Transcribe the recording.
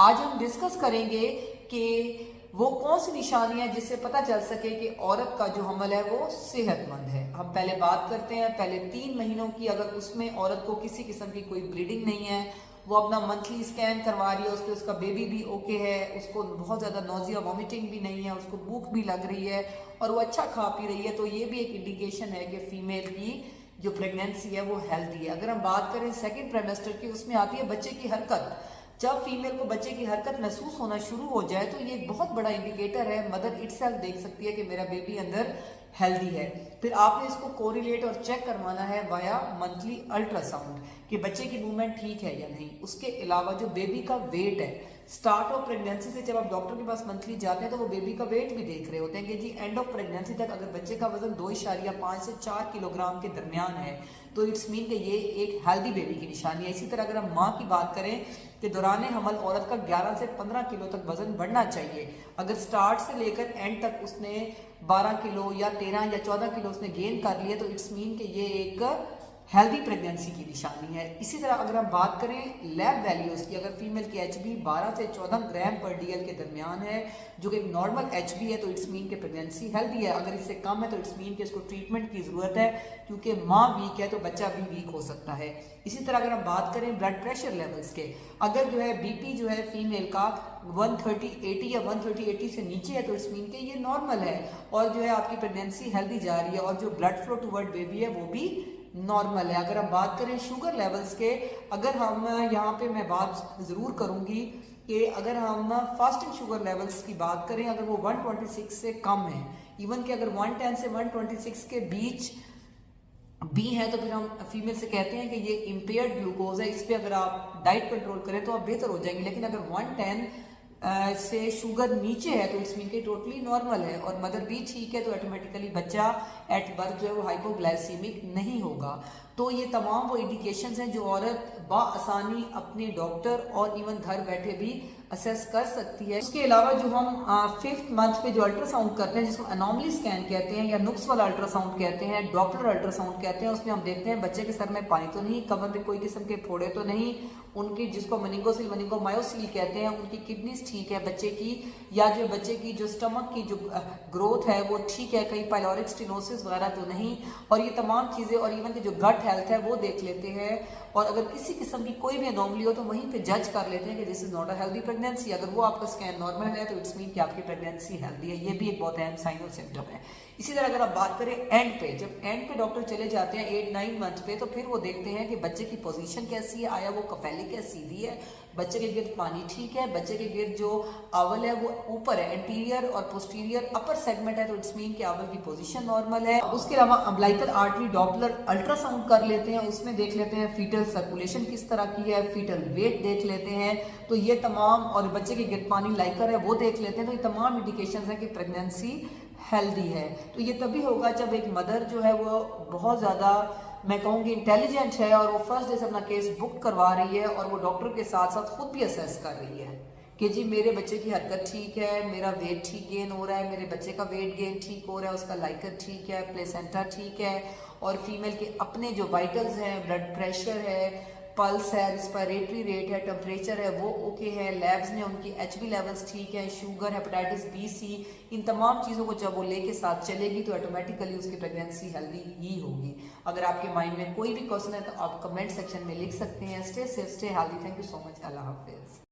आज हम डिस्कस करेंगे कि वो कौन सी निशानियां जिससे पता चल सके कि औरत का जो हमल है वो सेहतमंद है। हम पहले बात करते हैं पहले 3 महीनों की। अगर उसमें औरत को किसी किस्म की कोई ब्लीडिंग नहीं है, वो अपना मंथली स्कैन करवा रही है, उसके उसका बेबी भी ओके है, उसको बहुत ज़्यादा नोजिया वॉमिटिंग भी नहीं है, उसको भूख भी लग रही है और वो अच्छा खा पी रही है, तो ये भी एक इंडिकेशन है कि फीमेल की जो प्रेगनेंसी है वो हेल्दी है। अगर हम बात करें सेकेंड ट्राइमेस्टर की, उसमें आती है बच्चे की हरकत। जब फीमेल को बच्चे की हरकत महसूस होना शुरू हो जाए तो ये एक बहुत बड़ा इंडिकेटर है। मदर इटसेल्फ देख सकती है कि मेरा बेबी अंदर हेल्दी है। फिर आपने इसको कोरिलेट और चेक करवाना है वाया मंथली अल्ट्रासाउंड कि बच्चे की मूवमेंट ठीक है या नहीं। उसके अलावा जो बेबी का वेट है, स्टार्ट ऑफ प्रेगनेंसी से जब आप डॉक्टर के पास मंथली जाते हैं तो वो बेबी का वेट भी देख रहे होते हैं कि जी एंड ऑफ प्रेगनेंसी तक अगर बच्चे का वजन 2.5 से 4 किलोग्राम के दरमियान है तो इट्स मीन कि ये एक हेल्दी बेबी की निशानी है। इसी तरह अगर हम माँ की बात करें कि दौरान हमल औरत का 11 से 15 किलो तक वजन बढ़ना चाहिए। अगर स्टार्ट से लेकर एंड तक उसने 12 किलो या 13 या 14 किलो उसने गेन कर लिया तो इट्स मीन कि ये एक हेल्दी प्रेगनेंसी की निशानी है। इसी तरह अगर हम बात करें लैब वैल्यूज की, अगर फीमेल की एचबी 12 से 14 ग्राम पर डीएल के दरमियान है जो कि नॉर्मल एचबी है तो इट्स मीन के प्रेगनेंसी हेल्दी है। अगर इससे कम है तो इट्स मीन के इसको ट्रीटमेंट की जरूरत है, क्योंकि माँ वीक है तो बच्चा भी वीक हो सकता है। इसी तरह अगर हम बात करें ब्लड प्रेशर लेवल्स के, अगर जो है बीपी जो है फीमेल का 130/80 या 130/80 से नीचे है तो इट्स मीन के ये नॉर्मल है और जो है आपकी प्रेगनेंसी हेल्दी जा रही है और जो ब्लड फ्लो टुवर्ड बेबी है वो भी नॉर्मल है। अगर हम बात करें शुगर लेवल्स के, अगर हम यहाँ पे मैं बात ज़रूर करूँगी कि अगर हम फास्टिंग शुगर लेवल्स की बात करें, अगर वो 126 से कम है, इवन कि अगर 110 से 126 के बीच भी है तो फिर हम फीमेल से कहते हैं कि ये इम्पेयर्ड ग्लूकोज है, इस पर अगर आप डाइट कंट्रोल करें तो आप बेहतर हो जाएंगे। लेकिन अगर 110 से शुगर नीचे है तो इसमें के टोटली नॉर्मल है और मदर भी ठीक है तो ऑटोमेटिकली बच्चा एट बर्थ जो है वो हाइपोग्लाइसीमिक नहीं होगा। तो ये तमाम वो इंडिकेशंस हैं जो औरत बाआसानी अपने डॉक्टर और इवन घर बैठे भी असेस कर सकती है। उसके अलावा जो हम 5th मंथ पे जो अल्ट्रासाउंड करते हैं जिसको एनोमली स्कैन कहते हैं या नुक्स वाला अल्ट्रासाउंड कहते हैं, डॉपलर अल्ट्रासाउंड कहते हैं, उसमें हम देखते हैं बच्चे के सर में पानी तो नहीं, कमर में कोई किस्म के फोड़े तो नहीं, उनकी जिसको मेनिंगोमायोसिल कहते हैं उनकी किडनीज ठीक है बच्चे की, या जो बच्चे की जो स्टमक की जो ग्रोथ है वो ठीक है, कहीं पाइलोरिक स्टेनोसिस वगैरह तो नहीं, और ये तमाम चीज़ें और इवन की जो गट हेल्थ है वो देख लेते हैं। और अगर किसी किस्म की कोई भी एनोमली हो तो वहीं पे जज कर लेते हैं कि this is not a healthy pregnancy. अगर वो आपका स्कैन नॉर्मल है तो इट्स मीन कि आपकी प्रेगनेंसी हेल्दी है। ये भी एक बहुत अहम साइन और सिम्टम है। इसी तरह अगर आप बात करें एंड पे, जब एंड पे डॉक्टर चले जाते हैं 8-9 मंथ पे तो फिर वो देखते हैं कि बच्चे की पोजीशन कैसी है, आया वो कफेलिक है, सीधी है, बच्चे के गिर्द पानी ठीक है, बच्चे के गिर्द जो आवल है वो ऊपर है, एंटीरियर और पोस्टीरियर अपर सेगमेंट है तो इट्स मीन कि आवल की पोजीशन नॉर्मल है। उसके अलावा अम्बिलिकल आर्टरी डॉपलर अल्ट्रासाउंड कर लेते हैं, उसमें देख लेते हैं फीटल सर्कुलेशन किस तरह की है, फीटल वेट देख लेते हैं, तो ये तमाम, और बच्चे के गिर्द पानी लाइकर है वो देख लेते हैं, तो ये तमाम इंडिकेशंस हैं कि प्रेगनेंसी हेल्दी है। तो ये तभी होगा जब एक मदर जो है वो बहुत ज़्यादा, मैं कहूँगी, इंटेलिजेंट है और वो फर्स्ट डे से अपना केस बुक करवा रही है और वो डॉक्टर के साथ साथ खुद भी असेस कर रही है कि जी मेरे बच्चे की हरकत ठीक है, मेरा वेट ठीक गेन हो रहा है, मेरे बच्चे का वेट गेन ठीक हो रहा है, उसका लाइकर ठीक है, प्लेसेंटा ठीक है, और फीमेल के अपने जो वाइटल्स हैं, ब्लड प्रेशर है, पल्स है, रिस्पिरेटरी रेट है, टेम्परेचर है वो ओके है, लैब्स में उनकी एचबी लेवल्स ठीक है, शुगर, हेपेटाइटिस बी सी, इन तमाम चीज़ों को जब वो लेके साथ चलेगी तो ऑटोमेटिकली उसकी प्रेगनेंसी हेल्दी ही होगी। अगर आपके माइंड में कोई भी क्वेश्चन है तो आप कमेंट सेक्शन में लिख सकते हैं। Stay safe, stay healthy. Thank you so much. अल्लाह हाफिज़।